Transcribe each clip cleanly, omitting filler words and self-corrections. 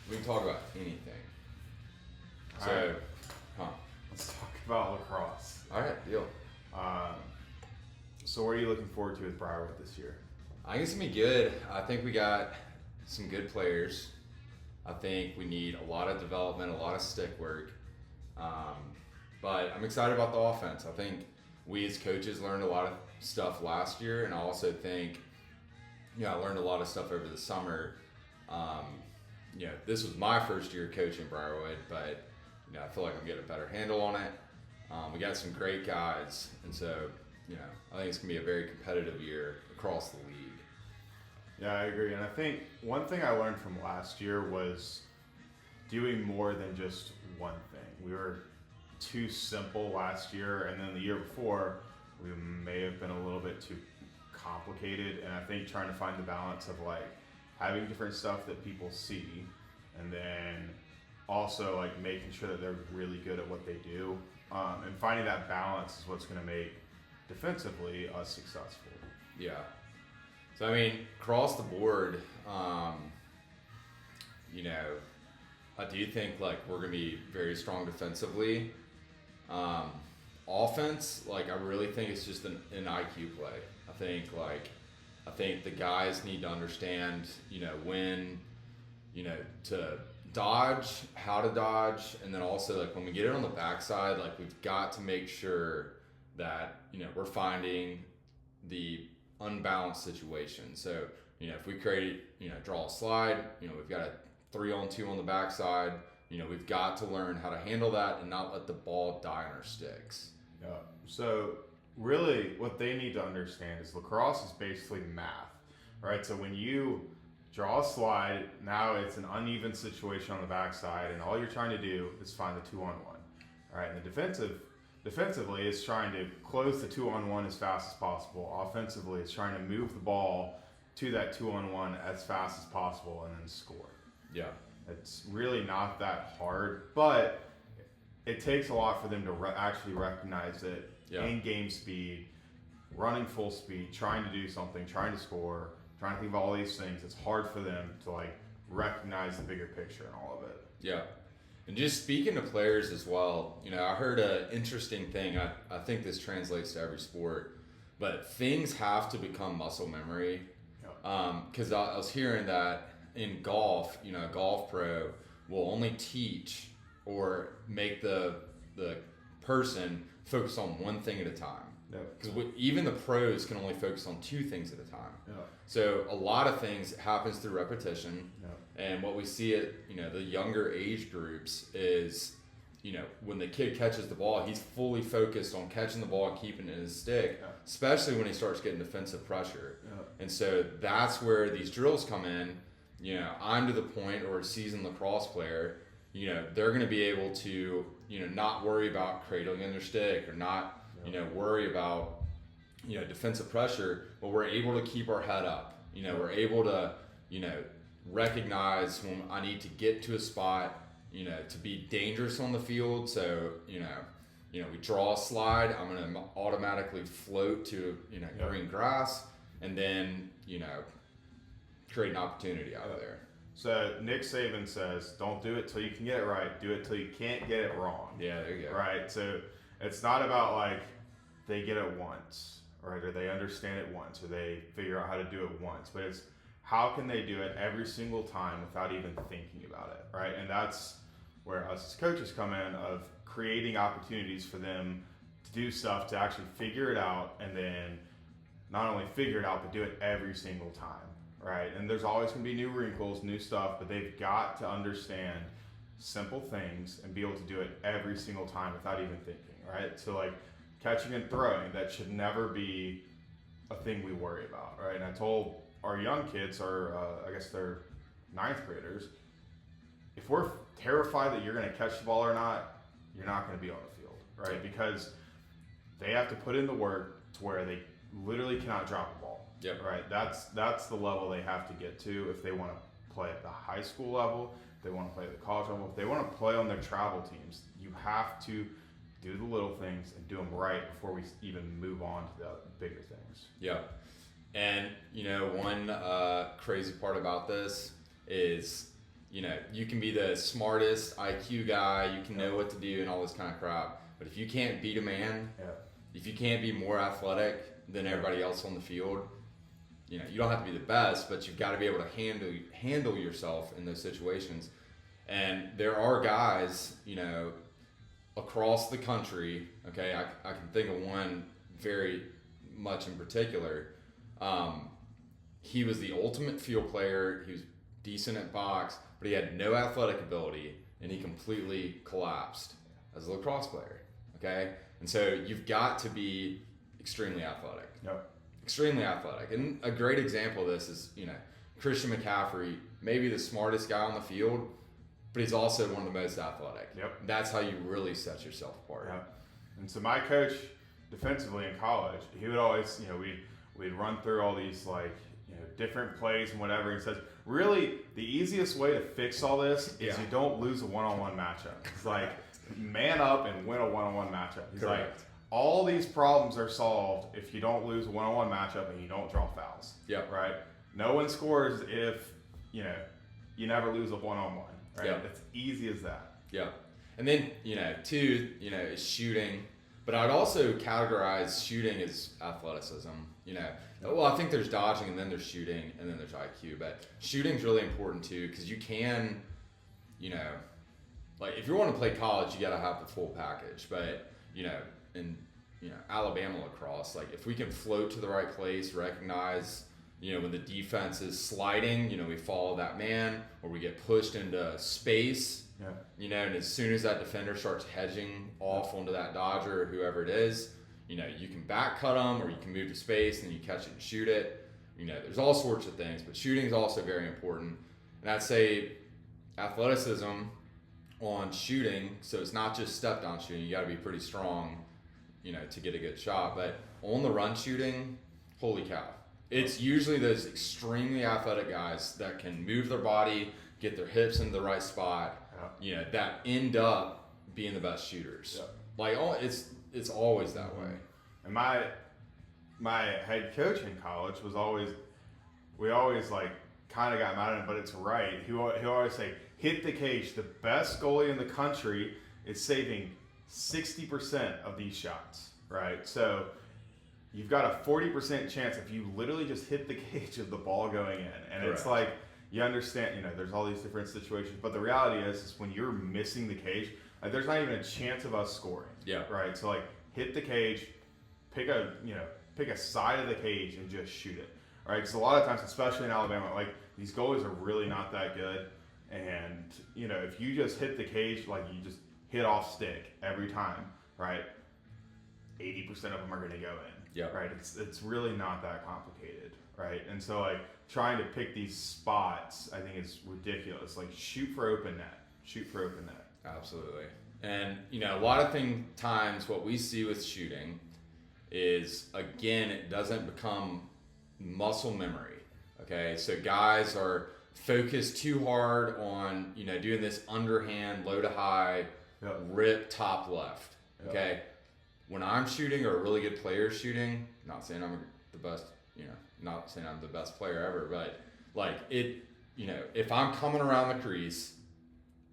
We can talk about anything. All So, right. Let's talk about lacrosse. All right, deal. So what are you looking forward to with Briarwood this year? I think it's going to be good. I think we got some good players. I think we need a lot of development, a lot of stick work. But I'm excited about the offense. I think we as coaches learned a lot of stuff last year, and I also think, I learned a lot of stuff over the summer. This was my first year coaching Briarwood, but I feel like I'm getting a better handle on it. We got some great guys, and so I think it's gonna be a very competitive year across the league. Yeah, I agree. And I think one thing I learned from last year was doing more than just one thing. We were too simple last year, and then the year before, we may have been a little bit too complicated. And I think trying to find the balance of like having different stuff that people see, and then also like making sure that they're really good at what they do, and finding that balance is what's going to make defensively us successful. Yeah. So, I mean, across the board, I do think, like, we're going to be very strong defensively. Offense, like, I really think it's just an IQ play. I think the guys need to understand, when, to dodge, how to dodge, and then also, like, when we get it on the backside, like, we've got to make sure that, we're finding the unbalanced situation. So, if we create, draw a slide, we've got a 3-on-2 on the backside, we've got to learn how to handle that and not let the ball die on our sticks. Yeah. So really what they need to understand is lacrosse is basically math, right? So when you draw a slide, now it's an uneven situation on the backside, and all you're trying to do is find the 2-on-1. All right, and the defensively is trying to close the 2-on-1 as fast as possible. Offensively, it's trying to move the ball to that 2-on-1 as fast as possible and then score. Yeah. It's really not that hard, but it takes a lot for them to actually recognize that in-game speed, running full speed, trying to do something, trying to score, trying to think of all these things. It's hard for them to like recognize the bigger picture and all of it. Yeah. And just speaking to players as well, I heard an interesting thing. I think this translates to every sport, but things have to become muscle memory. Because I was hearing that in golf, a golf pro will only teach or make the person focus on one thing at a time. Because even the pros can only focus on two things at a time. So a lot of things happens through repetition. And what we see at the younger age groups is when the kid catches the ball, he's fully focused on catching the ball and keeping it in his stick, especially when he starts getting defensive pressure. And so that's where these drills come in. I'm to the point, or a seasoned lacrosse player, they're going to be able to not worry about cradling in their stick, or not worry about defensive pressure, but we're able to keep our head up. We're able to recognize when I need to get to a spot, to be dangerous on the field. So, we draw a slide, I'm going to automatically float to, green grass, and then, create an opportunity out of there. So Nick Saban says, don't do it till you can get it right. Do it till you can't get it wrong. Yeah, there you go. Right? So it's not about like they get it once, right? Or they understand it once, or they figure out how to do it once. But it's how can they do it every single time without even thinking about it, right? And that's where us as coaches come in, of creating opportunities for them to do stuff, to actually figure it out, and then not only figure it out, but do it every single time, right? And there's always going to be new wrinkles, new stuff, but they've got to understand simple things and be able to do it every single time without even thinking, right? So like catching and throwing, that should never be a thing we worry about, right? And I told our young kids, or I guess they're 9th graders, if we're terrified that you're going to catch the ball or not, you're not going to be on the field, right? Because they have to put in the work to where they literally cannot drop a ball. Yep. Right. That's the level they have to get to if they want to play at the high school level, if they want to play at the college level, if they want to play on their travel teams. You have to do the little things and do them right before we even move on to the bigger things. Yeah. And, one crazy part about this is, you can be the smartest IQ guy, you can know what to do and all this kind of crap. But if you can't beat a man, if you can't be more athletic than everybody else on the field, you don't have to be the best, but you've got to be able to handle yourself in those situations. And there are guys, across the country, okay, I can think of one very much in particular. He was the ultimate field player. He was decent at box, but he had no athletic ability, and he completely collapsed as a lacrosse player, okay? And so you've got to be extremely athletic. Yep. Extremely athletic. And a great example of this is, Christian McCaffrey, maybe the smartest guy on the field, but he's also one of the most athletic. Yep. That's how you really set yourself apart. Yep. And so my coach defensively in college, he would always, we'd run through all these different plays and whatever. And says, really, the easiest way to fix all this is you don't lose a one-on-one matchup. It's like, man up and win a one-on-one matchup. He's Correct. like, all these problems are solved if you don't lose a one-on-one matchup and you don't draw fouls. Yep. Right? No one scores if, you never lose a one-on-one. Right? Yep. It's easy as that. Yeah. And then, two, is shooting. But I'd also categorize shooting as athleticism. Well, I think there's dodging and then there's shooting and then there's IQ. But shooting's really important too, because you can, if you want to play college, you got to have the full package. But, in, Alabama lacrosse, if we can float to the right place, recognize, when the defense is sliding, we follow that man, or we get pushed into space. Yeah. And as soon as that defender starts hedging off onto that dodger or whoever it is, you can back cut them or you can move to space and you catch it and shoot it. There's all sorts of things, but shooting is also very important. And I'd say athleticism on shooting, so it's not just step down shooting, you got to be pretty strong, to get a good shot. But on the run shooting, holy cow. It's usually those extremely athletic guys that can move their body, get their hips into the right spot, that end up being the best shooters. It's always that way. And my head coach in college was always, we always kind of got mad at him, but it's right. He always say, hit the cage. The best goalie in the country is saving 60% of these shots, right? So you've got a 40% chance if you literally just hit the cage of the ball going in. And Correct. It's you understand, there's all these different situations, but the reality is when you're missing the cage, there's not even a chance of us scoring. Yeah. Right. So hit the cage, pick a side of the cage and just shoot it. Right. Because a lot of times, especially in Alabama, these goalies are really not that good. And if you just hit the cage, you just hit off stick every time, right? 80% of them are going to go in. Yeah. Right. It's really not that complicated. Right. And so trying to pick these spots, I think is ridiculous. Shoot for open net. Shoot for open net. Absolutely. And, a lot of times what we see with shooting is, again, it doesn't become muscle memory. Okay. So guys are focused too hard on, doing this underhand, low to high, rip top left. Okay. When I'm shooting or a really good player shooting, not saying I'm the best, not saying I'm the best player ever, but if I'm coming around the crease,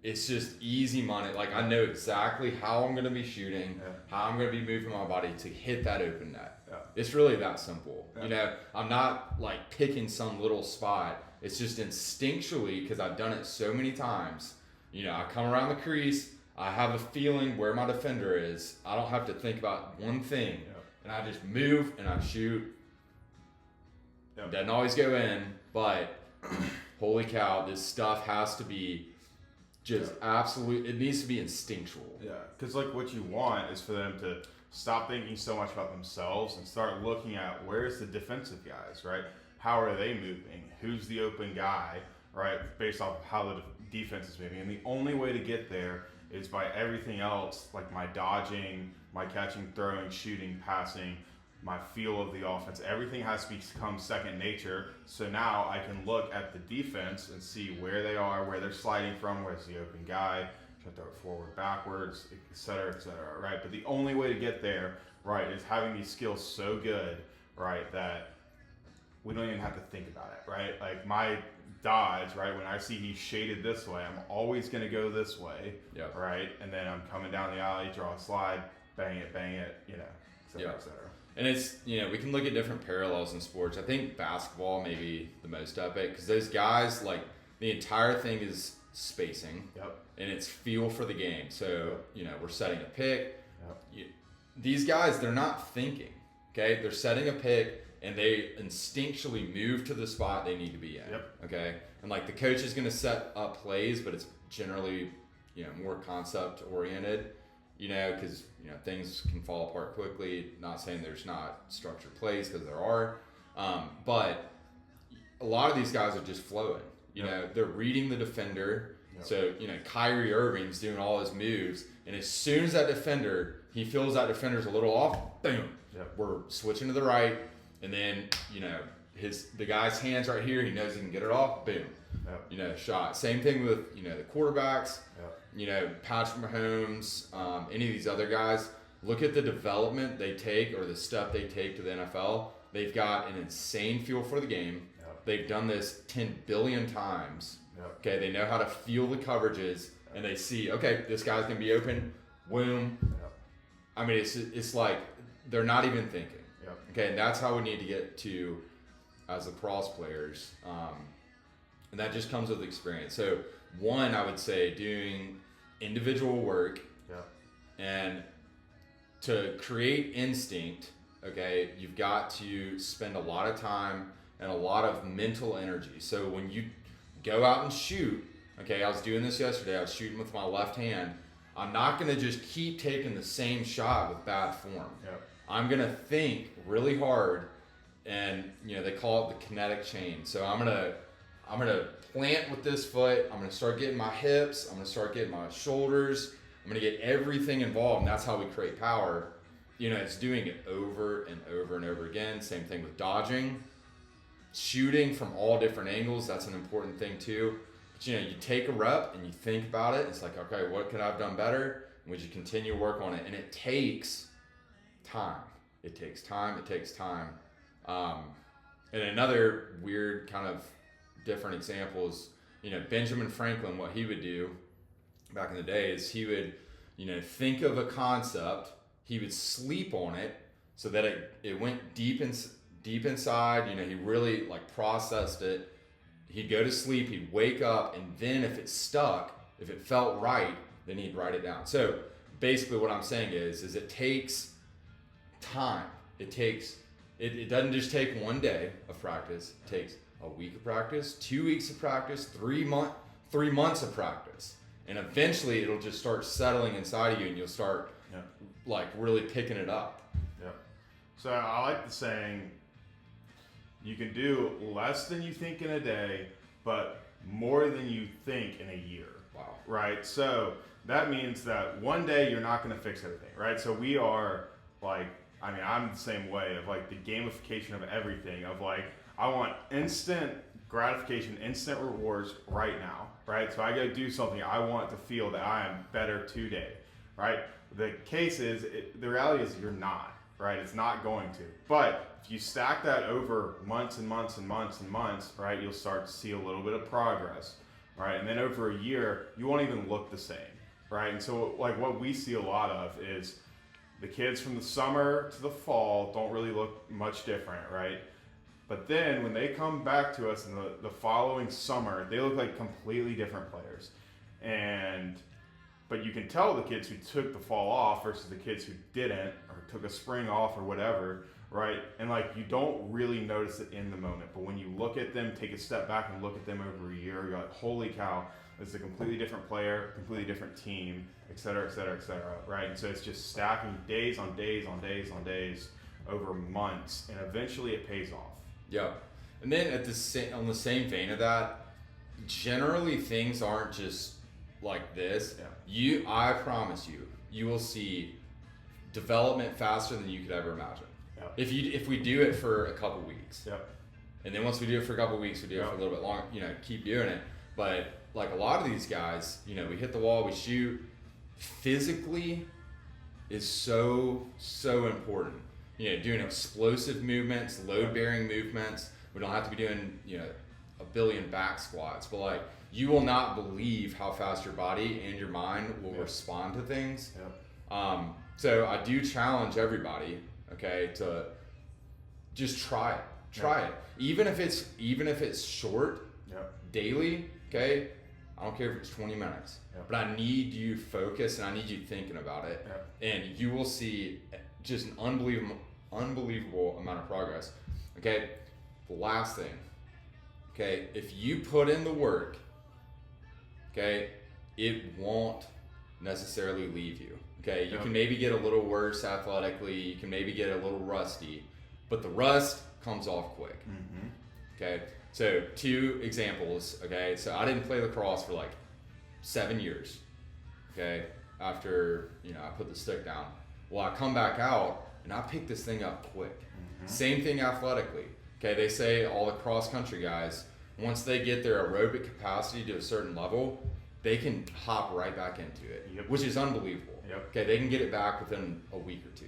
it's just easy money. I know exactly how I'm going to be shooting, how I'm going to be moving my body to hit that open net. Yeah. It's really that simple. Yeah. I'm not picking some little spot. It's just instinctually, because I've done it so many times. I come around the crease, I have a feeling where my defender is. I don't have to think about one thing. Yeah. And I just move and I shoot. Yeah. Doesn't always go in, but holy cow, this stuff has to be just absolute. It needs to be instinctual. Yeah, because what you want is for them to stop thinking so much about themselves and start looking at where's the defensive guys, right? How are they moving? Who's the open guy, right? Based off how the defense is moving. And the only way to get there is by everything else, my dodging, my catching, throwing, shooting, passing, my feel of the offense. Everything has to become second nature. So now I can look at the defense and see where they are, where they're sliding from, where's the open guy, should I throw it forward, backwards, et cetera, right? But the only way to get there, right, is having these skills so good, right, that we don't even have to think about it, right? My dodge, right? When I see he's shaded this way, I'm always going to go this way, right? And then I'm coming down the alley, draw a slide, bang it, et cetera, et cetera. And it's, we can look at different parallels in sports. I think basketball may be the most epic because those guys, like, the entire thing is spacing and it's feel for the game. So, we're setting a pick. These guys, they're not thinking, okay? They're setting a pick and they instinctually move to the spot they need to be in, okay? And, like, the coach is going to set up plays, but it's generally, more concept oriented, because, things can fall apart quickly. Not saying there's not structured plays, because there are. But a lot of these guys are just flowing. They're reading the defender. So, Kyrie Irving's doing all his moves. And as soon as that defender, he feels that defender's a little off, boom, we're switching to the right. And then, the guy's hand's right here. He knows he can get it off, boom, shot. Same thing with, the quarterbacks, Patrick Mahomes, any of these other guys. Look at the development they take or the step they take to the NFL. They've got an insane feel for the game. They've done this 10 billion times. Okay, they know how to feel the coverages, and they see, okay, this guy's going to be open, boom. I mean, it's like they're not even thinking. Okay, and that's how we need to get to as lacrosse players. And that just comes with experience. So, one, I would say doing individual work and to create instinct, okay, you've got to spend a lot of time and a lot of mental energy. So when you go out and shoot, okay, I was doing this yesterday, I was shooting with my left hand. I'm not going to just keep taking the same shot with bad form. I'm going to think really hard, and they call it the kinetic chain. So I'm going to plant with this foot. I'm going to start getting my hips. I'm going to start getting my shoulders. I'm going to get everything involved, and that's how we create power. It's doing it over and over and over again. Same thing with dodging, shooting from all different angles. That's an important thing too. But you take a rep and you think about it. It's like, okay, what could I have done better? And would you continue to work on it? And it takes time. It takes time. And another weird kind of different example is, Benjamin Franklin, what he would do back in the day is he would, think of a concept, he would sleep on it so that it went deep inside, he really processed it. He'd go to sleep, he'd wake up, and then if it stuck, if it felt right, then he'd write it down. So basically what I'm saying is it takes time. It doesn't just take one day of practice. It takes a week of practice, 2 weeks of practice, 3 months of practice. And eventually it'll just start settling inside of you and you'll start really picking it up. So I like the saying, you can do less than you think in a day, but more than you think in a year. Wow. Right? So that means that one day you're not going to fix everything, right? So we are I'm the same way of the gamification of everything of I want instant gratification, instant rewards right now, right? So I go do something, I want to feel that I am better today, right? The case is, the reality is you're not, right? It's not going to. But if you stack that over months and months and months and months, right, you'll start to see a little bit of progress, right? And then over a year, you won't even look the same, right? And so what we see a lot of is the kids from the summer to the fall don't really look much different, right? But then when they come back to us in the following summer, they look like completely different players. But you can tell the kids who took the fall off versus the kids who didn't, or took a spring off or whatever, right? And you don't really notice it in the moment. But when you look at them, take a step back and look at them over a year, you're like, holy cow, this is a completely different player, completely different team, et cetera, right? And so it's just stacking days on days on days on days over months, and eventually it pays off. Yeah. And then on the same vein of that, generally things aren't just like this. I promise you will see development faster than you could ever imagine. If we do it for a couple weeks. And then once we do it for a couple weeks, we do it for a little bit longer, keep doing it. But a lot of these guys, we hit the wall, we shoot. Physically is so important. Doing explosive movements, load-bearing movements. We don't have to be doing, a billion back squats, but like you will not believe how fast your body and your mind will respond to things. So I do challenge everybody, okay, to just try it. Even if it's short, daily, okay. I don't care if it's 20 minutes, but I need you focused and I need you thinking about it, and you will see just an unbelievable amount of progress. Okay, the last thing, okay, if you put in the work, okay, it won't necessarily leave you. Okay, you can maybe get a little worse athletically, you can maybe get a little rusty, but the rust comes off quick. Okay, so 2 examples. Okay, so I didn't play lacrosse for like 7 years. Okay, after I put the stick down. Well, I come back out and I pick this thing up quick. Same thing athletically. Okay, they say all the cross country guys, once they get their aerobic capacity to a certain level, they can hop right back into it, which is unbelievable. Okay, they can get it back within a week or 2.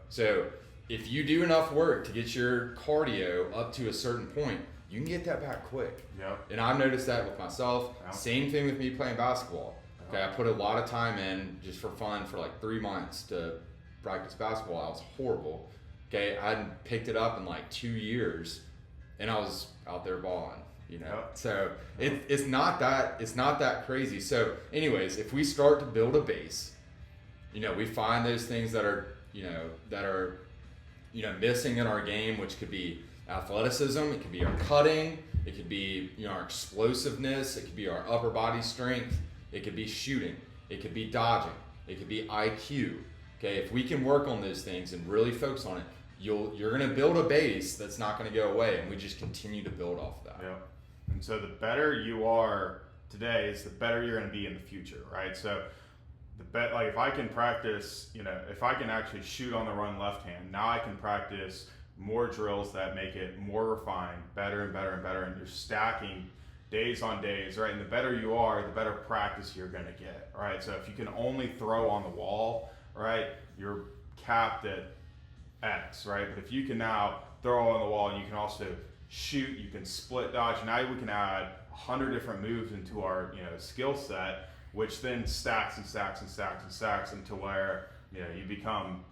So if you do enough work to get your cardio up to a certain point, you can get that back quick. And I've noticed that with myself. Same thing with me playing basketball. Okay, I put a lot of time in just for fun for like 3 months to practice basketball. I was horrible. Okay, I hadn't picked it up in like 2 years, and I was out there balling. So it's not that crazy. So anyways, if we start to build a base, we find those things that are missing in our game, which could be athleticism, it could be our cutting, it could be our explosiveness, it could be our upper body strength, it could be shooting, it could be dodging, it could be IQ. Okay, if we can work on those things and really focus on it, you're going to build a base that's not going to go away, and we just continue to build off of that. And so the better you are today is the better you're going to be in the future, right? So like if I can practice, if I can actually shoot on the run left hand, now I can practice more drills that make it more refined, better and better and better, and you're stacking days on days, right? And the better you are, the better practice you're going to get, right? So if you can only throw on the wall, right, you're capped at X, right? But if you can now throw on the wall and you can also shoot, you can split dodge, now we can add 100 different moves into our skill set, which then stacks and stacks and stacks and stacks into where you become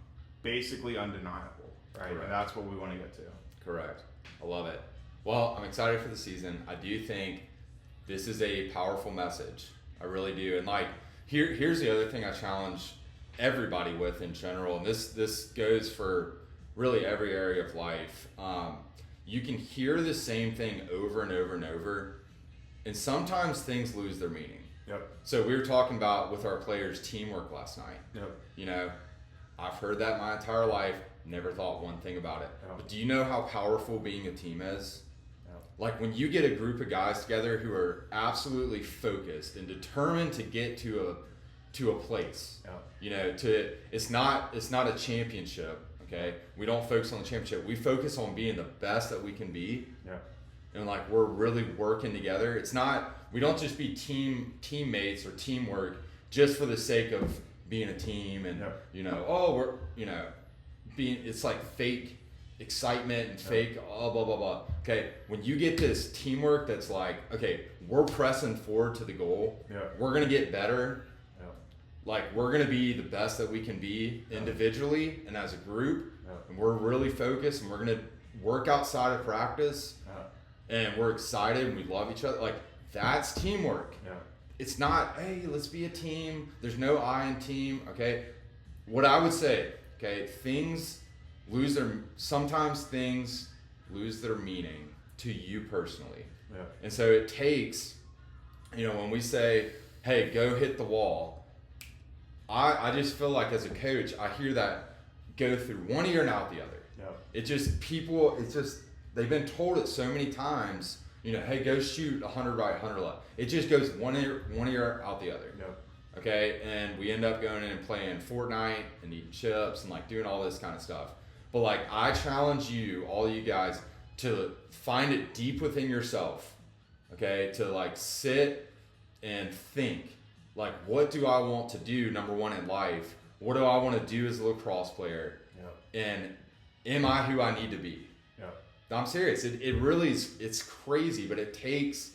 basically undeniable, right? Correct. And that's what we want to get to. Correct. I love it. Well, I'm excited for the season. I do think this is a powerful message. I really do. And like here's the other thing I challenge everybody with in general, and this goes for really every area of life. You can hear the same thing over and over and over, and sometimes things lose their meaning. So we were talking about with our players teamwork last night. I've heard that my entire life, never thought one thing about it. But do you know how powerful being a team is? Like when you get a group of guys together who are absolutely focused and determined to get to a place. It's not a championship. Okay, we don't focus on the championship. We focus on being the best that we can be. And like we're really working together. It's not, we don't just be teammates or teamwork just for the sake of being a team and we're it's like fake excitement and fake blah blah blah. Okay, when you get this teamwork that's like, okay, we're pressing forward to the goal. We're gonna get better. Like we're gonna be the best that we can be individually and as a group, and we're really focused, and we're gonna work outside of practice, and we're excited and we love each other. Like that's teamwork. It's not, hey, let's be a team. There's no I in team. Okay, what I would say, okay, sometimes things lose their meaning to you personally. And so it takes, when we say, hey, go hit the wall, I just feel like as a coach, I hear that go through one ear and out the other. They've been told it so many times, hey, go shoot 100 right, 100 left. It just goes one ear out the other. Okay, and we end up going in and playing Fortnite and eating chips and like doing all this kind of stuff. But like I challenge you, all you guys, to find it deep within yourself. Okay, to like sit and think. Like, what do I want to do, number one, in life? What do I want to do as a lacrosse player? And am I who I need to be? I'm serious. It really is. It's crazy, but it takes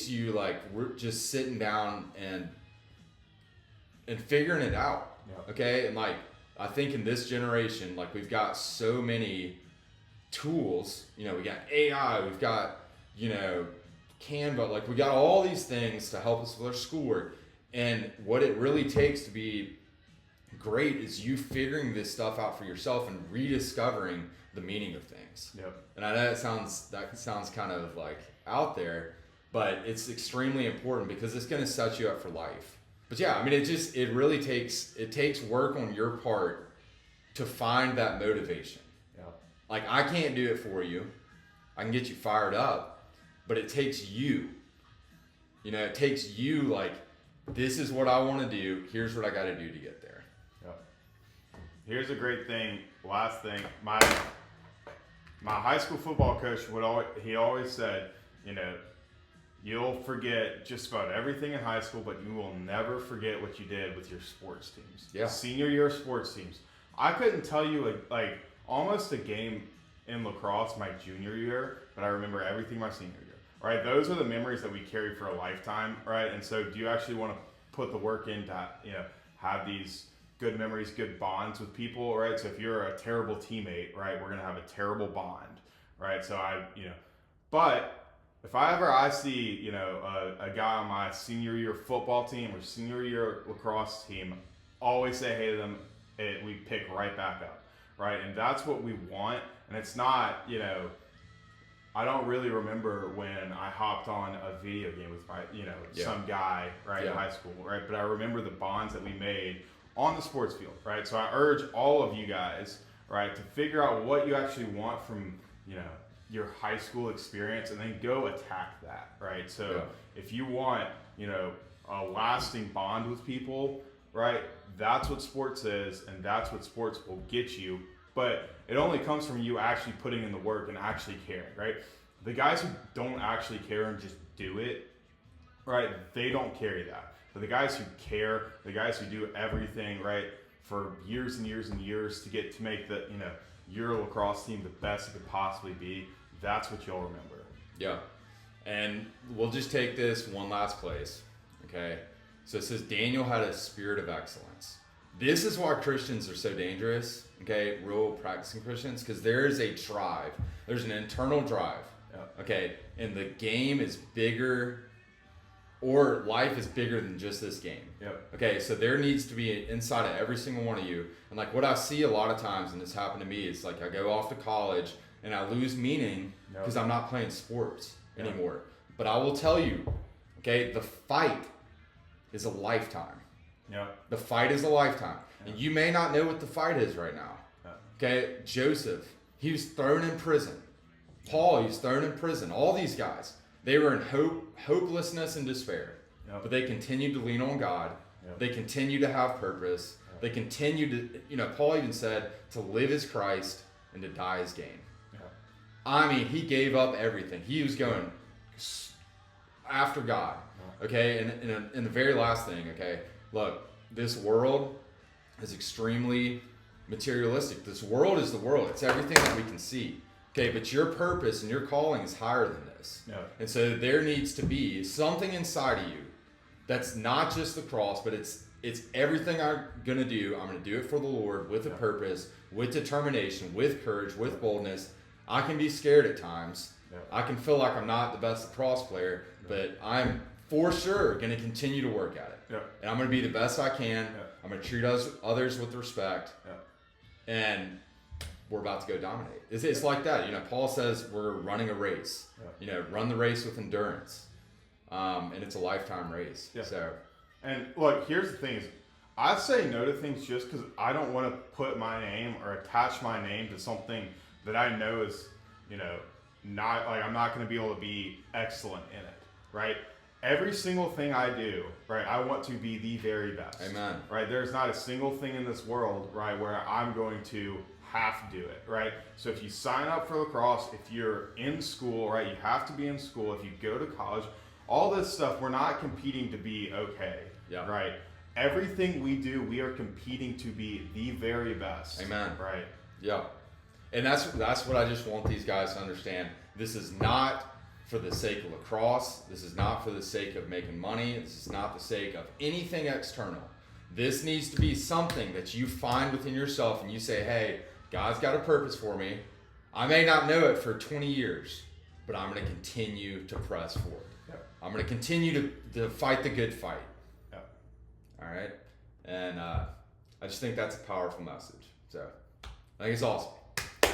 you like we're just sitting down and figuring it out. Yeah. Okay, and like I think in this generation, like we've got so many tools. We got AI. We've got Canva. Like we got all these things to help us with our schoolwork. And what it really takes to be great is you figuring this stuff out for yourself and rediscovering the meaning of things. Yep. And I know that sounds kind of like out there, but it's extremely important because it's going to set you up for life. But yeah, I mean, it really takes work on your part to find that motivation. Yeah. Like I can't do it for you. I can get you fired up, but it takes you. It takes you like, this is what I want to do. Here's what I got to do to get there. Yep. Here's a great thing. Last thing, my high school football coach he always said, you'll forget just about everything in high school, but you will never forget what you did with your sports teams. Yeah. Senior year sports teams. I couldn't tell you like almost a game in lacrosse my junior year, but I remember everything my senior year. Right, those are the memories that we carry for a lifetime, right? And so, do you actually want to put the work in to, have these good memories, good bonds with people, right? So, if you're a terrible teammate, right, we're gonna have a terrible bond, right? So but if I see, a guy on my senior year football team or senior year lacrosse team, always say hey to them, we pick right back up, right? And that's what we want, and it's not, I don't really remember when I hopped on a video game with my, some guy, right, in high school, right? But I remember the bonds that we made on the sports field, right? So I urge all of you guys, right, to figure out what you actually want from, your high school experience and then go attack that, right? So if you want, a lasting bond with people, right, that's what sports is, and that's what sports will get you. But it only comes from you actually putting in the work and actually caring, right? The guys who don't actually care and just do it, right, they don't carry that. But the guys who care, the guys who do everything, right, for years and years and years to make the, your lacrosse team the best it could possibly be, that's what you'll remember. Yeah. And we'll just take this one last place, okay? So it says Daniel had a spirit of excellence. This is why Christians are so dangerous, okay, real practicing Christians, because there is a drive. There's an internal drive, okay, and the game is bigger, or life is bigger than just this game. Yep. Okay, so there needs to be inside of every single one of you. And like what I see a lot of times, and it's happened to me, is like I go off to college and I lose meaning because I'm not playing sports anymore. But I will tell you, okay, the fight is a lifetime. Yeah. The fight is a lifetime. And you may not know what the fight is right now. Okay, Joseph, he was thrown in prison. Paul, he was thrown in prison. All these guys, they were in hopelessness and despair. But they continued to lean on God. They continued to have purpose. They continued to, Paul even said, to live is Christ and to die is gain. I mean, he gave up everything. He was going after God. Okay, and the very last thing, okay, look, this world is extremely materialistic. This world is the world. It's everything that we can see. Okay, but your purpose and your calling is higher than this. And so there needs to be something inside of you that's not just the cross, but it's everything I'm going to do. I'm going to do it for the Lord with a purpose, with determination, with courage, with boldness. I can be scared at times. I can feel like I'm not the best lacrosse player, but I'm for sure going to continue to work at it. And I'm going to be the best I can. I'm going to treat others with respect. And we're about to go dominate. It's like that. Paul says we're running a race. Run the race with endurance. And it's a lifetime race. So, and look, here's the thing is, I say no to things just because I don't want to put my name or attach my name to something that I know is, not like I'm not going to be able to be excellent in it, right? Every single thing I do, right, I want to be the very best. Amen. Right? There's not a single thing in this world, right, where I'm going to have to do it, right? So if you sign up for lacrosse, if you're in school, right, you have to be in school. If you go to college, all this stuff, we're not competing to be okay, right? Everything we do, we are competing to be the very best. Amen. Right? Yeah. And that's what I just want these guys to understand. This is not for the sake of lacrosse. This is not for the sake of making money. This is not the sake of anything external. This needs to be something that you find within yourself and you say, hey, God's got a purpose for me. I may not know it for 20 years, but I'm going to continue to press forward. Yep. I'm going to continue to fight the good fight. Yep. All right? And I just think that's a powerful message. So I think it's awesome.